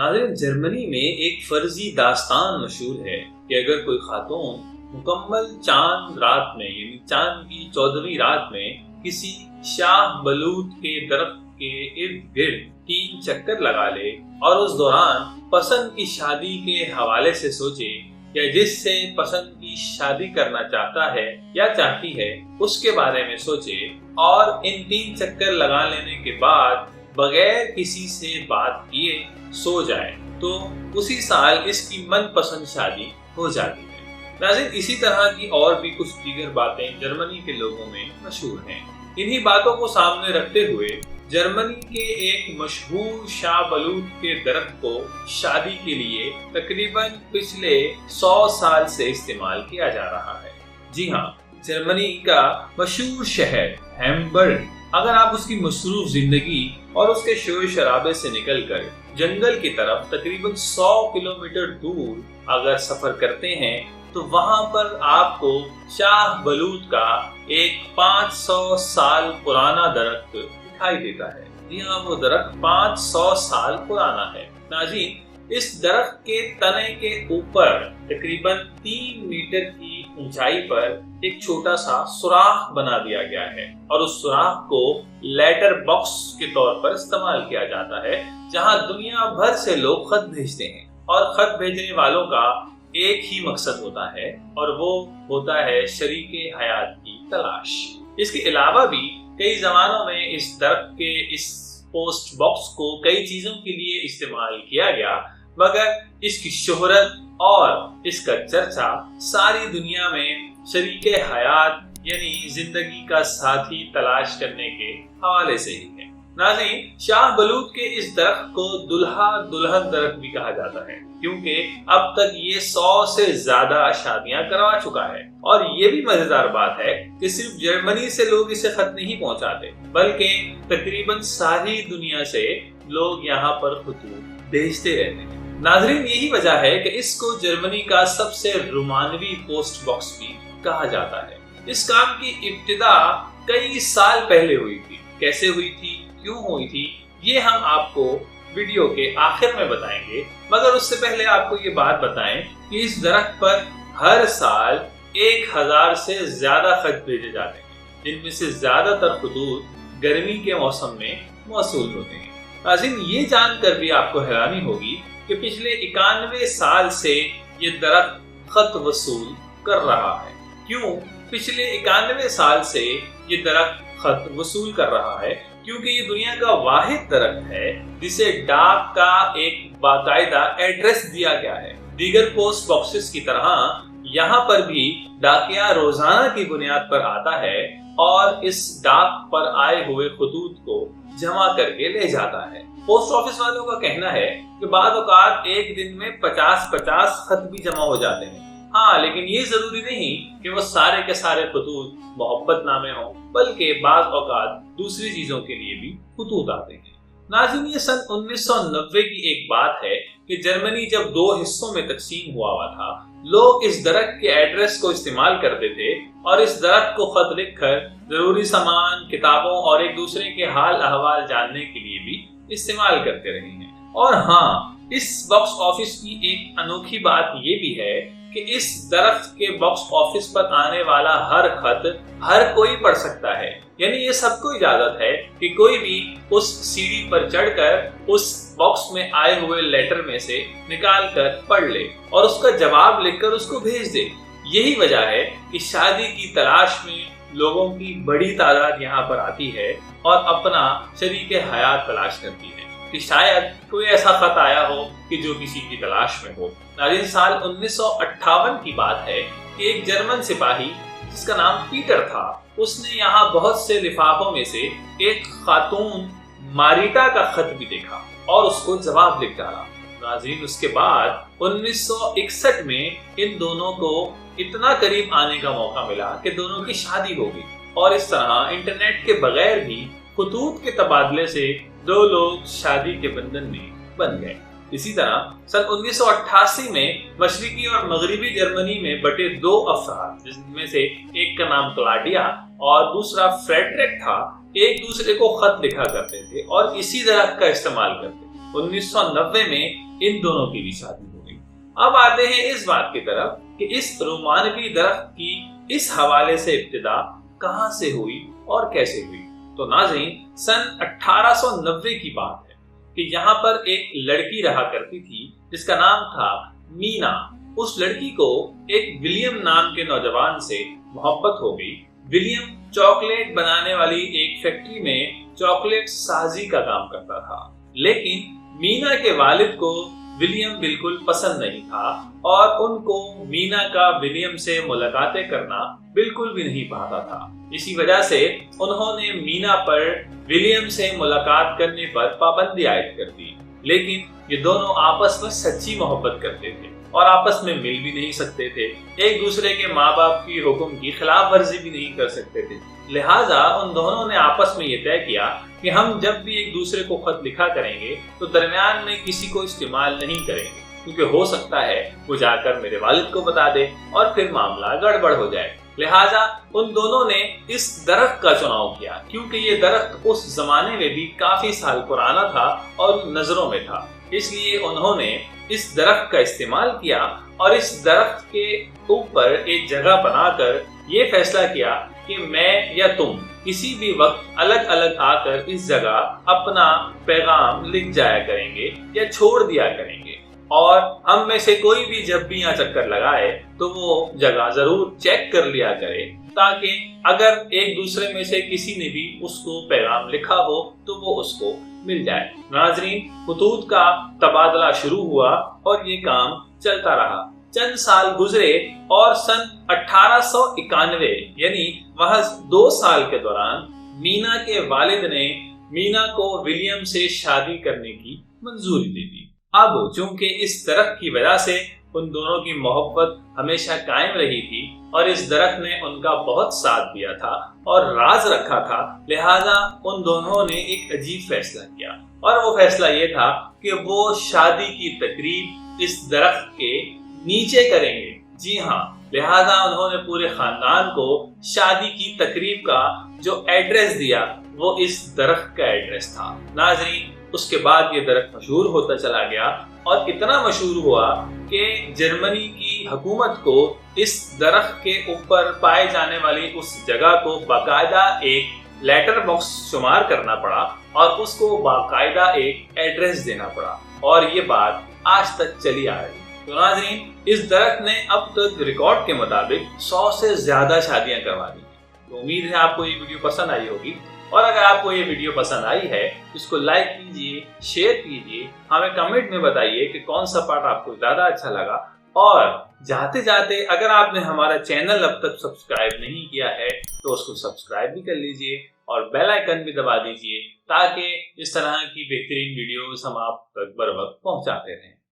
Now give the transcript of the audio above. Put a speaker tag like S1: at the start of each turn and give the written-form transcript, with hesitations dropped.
S1: नाज़रीन, जर्मनी में एक फर्जी दास्तान मशहूर है कि अगर कोई खातून मुकम्मल चांद रात में यानी चांद की 14वीं रात में किसी शाह बलूत के दरख्त के इर्द गिर्द 3 चक्कर लगा ले और उस दौरान पसंद की शादी के हवाले से सोचे या जिससे पसंद की शादी करना चाहता है या चाहती है उसके बारे में सोचे और इन 3 चक्कर लगा लेने के बाद बगैर किसी से बात किए सो जाए तो उसी साल इसकी मनपसंद शादी हो जाती है। नाज़रीन, इसी तरह की और भी कुछ दीगर बातें जर्मनी के लोगों में मशहूर हैं। इन्हीं बातों को सामने रखते हुए जर्मनी के एक मशहूर शाह बलूत के दरख्त को शादी के लिए तकरीबन पिछले 100 साल से इस्तेमाल किया जा रहा है। जी हाँ, जर्मनी का मशहूर शहर हैम्बर्ग, अगर आप उसकी मसरूफ जिंदगी और उसके शोर शराबे से निकलकर जंगल की तरफ तकरीबन 100 किलोमीटर दूर अगर सफर करते हैं तो वहां पर आपको शाह बलूत का एक 500 साल पुराना दरख्त दिखाई देता है। जी हाँ, वो दरख्त 500 साल पुराना है। नाज़रीन, इस दरख्त के तने के ऊपर तकरीबन 3 मीटर की ऊंचाई पर एक छोटा सा सुराख बना दिया गया है और उस सुराख को लेटर बॉक्स के तौर पर इस्तेमाल किया जाता है, जहां दुनिया भर से लोग खत भेजते हैं और खत भेजने वालों का एक ही मकसद होता है और वो होता है शरीके हयात की तलाश। इसके अलावा भी कई जमानों में इस दरख्त के इस पोस्ट बॉक्स को कई चीजों के लिए इस्तेमाल किया गया, मगर इसकी शोहरत और इसका चर्चा सारी दुनिया में शरीके हयात यानी जिंदगी का साथी तलाश करने के हवाले से ही है। नाज़रीन, शाह बलूत के इस दरख्त को दुल्हा दुल्हन दरख्त भी कहा जाता है क्योंकि अब तक ये 100 से ज्यादा शादियां करवा चुका है। और ये भी मजेदार बात है कि सिर्फ जर्मनी से लोग इसे खत नहीं पहुंचाते बल्कि तकरीबन सारी दुनिया से लोग यहाँ पर खतूत भेजते रहते हैं। नाज़रीन, यही वजह है कि इसको जर्मनी का सबसे रोमानवी पोस्ट बॉक्स भी कहा जाता है। इस काम की इब्तिदा कई साल पहले हुई थी। कैसे हुई थी, क्यों हुई थी, ये हम आपको वीडियो के आखिर में बताएंगे, मगर उससे पहले आपको ये बात बताएं कि इस दरख्त पर हर साल 1000 से ज्यादा खत भेजे जाते हैं, जिनमें से ज्यादातर खतूत गर्मी के मौसम में मौसूल होते हैं। नाज़रीन, ये जानकर भी आपको हैरानी होगी कि पिछले 91 साल से ये दरख्त खत वसूल कर रहा है। क्यों पिछले 91 साल से ये दरख्त खत वसूल कर रहा है? क्योंकि ये दुनिया का वाहिद दरख्त है जिसे डाक का एक बाकायदा एड्रेस दिया गया है। दीगर पोस्ट बॉक्सेस की तरह यहाँ पर भी डाकिया रोजाना की बुनियाद पर आता है और इस डाक पर आए हुए खतूत को जमा करके ले जाता है। पोस्ट ऑफिस वालों का कहना है कि बाद औकात एक दिन में 50-50 खत भी जमा हो जाते हैं। हाँ, लेकिन ये जरूरी नहीं कि वो सारे के सारे खतूत मोहब्बत नामे हों, बल्कि बाद औकात दूसरी चीजों के लिए भी खतूत आते हैं। नाज़रीन, ये सन 1990 की एक बात है कि जर्मनी जब 2 हिस्सों में तकसीम हुआ था, लोग इस दरख्त के एड्रेस को इस्तेमाल करते थे और इस दरख्त को खत लिखकर जरूरी सामान, किताबों और एक दूसरे के हाल अहवाल जानने के लिए भी इस्तेमाल करते रहे हैं। और हाँ, इस बॉक्स ऑफिस की एक अनोखी बात ये भी है कि इस दरख्त के बॉक्स ऑफिस पर आने वाला हर खत हर कोई पढ़ सकता है। यानी ये सबको इजाजत है कि कोई भी उस सीढ़ी पर चढ़कर उस बॉक्स में आए हुए लेटर में से निकाल कर पढ़ ले और उसका जवाब लिखकर उसको भेज दे। यही वजह है कि शादी की तलाश में लोगों की बड़ी तादाद यहाँ पर आती है और अपना शरीके हयात तलाश करती है कि शायद कोई ऐसा खत आया हो कि जो किसी की तलाश में हो। नाज़रीन, साल 1958 की बात है कि एक जर्मन सिपाही जिसका नाम पीटर था, उसने यहाँ बहुत से लिफाफों में से एक खातून मारिटा का खत भी देखा और उसको जवाब लिख डाला। नाज़रीन, उसके बाद 1961 में इन दोनों को इतना करीब आने का मौका मिला कि दोनों की शादी हो गई और इस तरह इंटरनेट के बगैर भी खतूत के तबादले से 2 लोग शादी के बंधन में बन गए। इसी तरह सन 1988 में मशरिकी और मगरिबी जर्मनी में बटे 2 अफराद, जिसमें से एक का नाम क्लाडिया और दूसरा फ्रेडरिक था, एक दूसरे को खत लिखा करते थे और इसी दरख्त का इस्तेमाल करते थे। 1990 में इन दोनों की भी शादी हो गई। अब आते हैं इस बात की तरफ कि इस रोमानवी दरख्त की इस हवाले से इब्तिदा कहां से हुई और कैसे हुई। तो नाज़रीन, सन 1890 की बात है कि यहाँ पर एक लड़की रहा करती थी जिसका नाम था मीना। उस लड़की को एक विलियम नाम के नौजवान से मोहब्बत हो गई। विलियम चॉकलेट बनाने वाली एक फैक्ट्री में चॉकलेट साजी का काम करता था, लेकिन मीना के वालिद को विलियम बिल्कुल पसंद नहीं था और उनको मीना का विलियम से मुलाकातें करना बिल्कुल भी नहीं पाता था। इसी वजह से उन्होंने मीना पर विलियम से मुलाकात करने पर पाबंदी आयद कर दी। लेकिन ये दोनों आपस में सच्ची मोहब्बत करते थे और आपस में मिल भी नहीं सकते थे, एक दूसरे के माँ बाप की हुक्म की खिलाफ वर्जी भी नहीं कर सकते थे। लिहाजा उन दोनों ने आपस में ये तय किया कि हम जब भी एक दूसरे को खत लिखा करेंगे तो दरमियान में किसी को इस्तेमाल नहीं करेंगे, क्योंकि हो सकता है वो जाकर मेरे वालिद को बता दे और फिर मामला गड़बड़ हो जाए। लिहाजा उन दोनों ने इस दरख्त का चुनाव किया, क्योंकि ये दरख्त उस जमाने में भी काफी साल पुराना था और नजरों में था। इसलिए उन्होंने इस दरख्त का इस्तेमाल किया और इस दरख्त के ऊपर एक जगह बनाकर ये फैसला किया कि मैं या तुम किसी भी वक्त अलग अलग आकर इस जगह अपना पैगाम लिख जाया करेंगे या छोड़ दिया करेंगे, और हम में से कोई भी जब भी यहाँ चक्कर लगाए तो वो जगह जरूर चेक कर लिया करे, ताकि अगर एक दूसरे में से किसी ने भी उसको पैगाम लिखा हो तो वो उसको मिल जाए। नाजरीन, खतूत का तबादला शुरू हुआ और ये काम चलता रहा। चंद साल गुजरे और सन 1891 यानी महज 2 साल के दौरान मीना के वालिद ने मीना को विलियम से शादी करने की मंजूरी दे दी। अब चूंकि इस दरख्त की वजह से उन दोनों की मोहब्बत हमेशा कायम रही थी और इस दरख्त ने उनका बहुत साथ दिया था और राज रखा था, लिहाजा उन दोनों ने एक अजीब फैसला किया, और वो फैसला ये था कि वो शादी की तकरीब इस दरख्त के नीचे करेंगे। जी हाँ, लिहाजा उन्होंने पूरे खानदान को शादी की तकरीब का जो एड्रेस दिया वो इस दरख्त का एड्रेस था। नाज़रीन, उसके बाद ये दरख्त मशहूर होता चला गया और इतना मशहूर हुआ कि जर्मनी की हुकूमत को इस दरख्त के ऊपर पाए जाने वाली उस जगह को बाकायदा एक लेटर बॉक्स शुमार करना पड़ा और उसको बाकायदा एक एड्रेस देना पड़ा, और ये बात आज तक चली आ रही है। तो नाज़रीन, इस दरख्त ने अब तक रिकॉर्ड के मुताबिक 100 से ज्यादा शादियां करवा दी। तो उम्मीद है आपको ये वीडियो पसंद आई होगी, और अगर आपको ये वीडियो पसंद आई है तो इसको लाइक कीजिए, शेयर कीजिए, हमें कमेंट में बताइए कि कौन सा पार्ट आपको ज्यादा अच्छा लगा, और जाते जाते अगर आपने हमारा चैनल अब तक सब्सक्राइब नहीं किया है तो उसको सब्सक्राइब भी कर लीजिए और बेल आइकन भी दबा दीजिए, ताकि इस तरह की बेहतरीन वीडियोस हम आप तक बर वक्त पहुंचाते रहें।